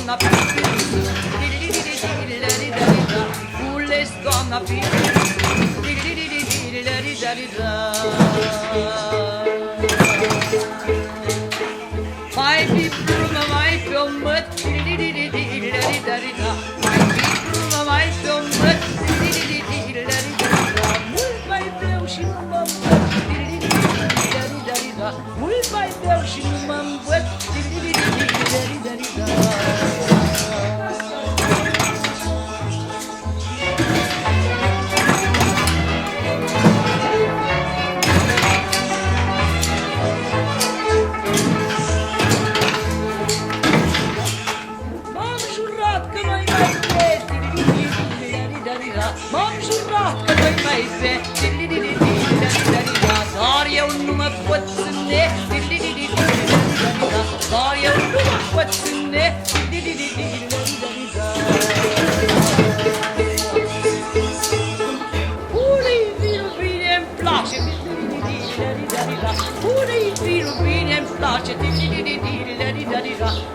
doamna Pipiriță, cules doamna Pipiriță, mai fi plumă, mai pe o măt, mai fi plumă, mai pe o măt, mult mai beau și nu mă îmbăt, mult mai beau și nu mă îmbăt. M-am jurat că voi mai ve, dar eu nu mă pot ține, dar eu nu mă pot ține. Pune-i vinul bine, îmi place, pune-i vinul bine, îmi place,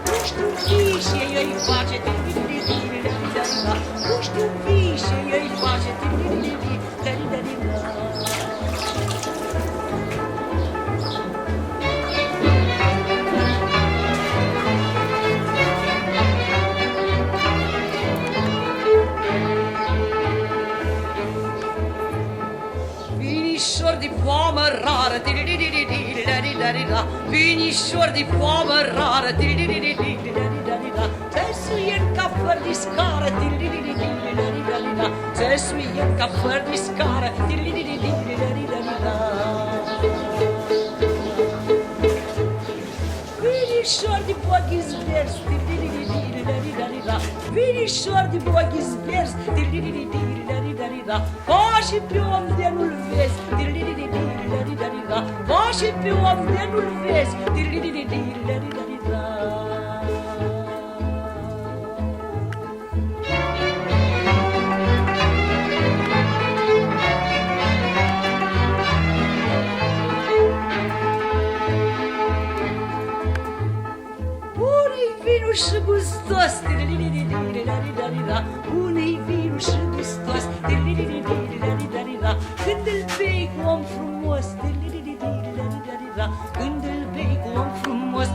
nu știu ce îi face, nu știu ce îi face. Vinișor de poamă rară, vinișor de poamă rară, țesuien ca făr de scară, țesuien ca făr de scară. Vinișor de boghis vers, vinișor de boghis vers, va și pe om de nu-l vezi, va și pe om de nu-l vezi. Pune-i vinul și gustos, pune-i vinul și gustos, când îl bei cu om frumos, când îl bei cu om frumos.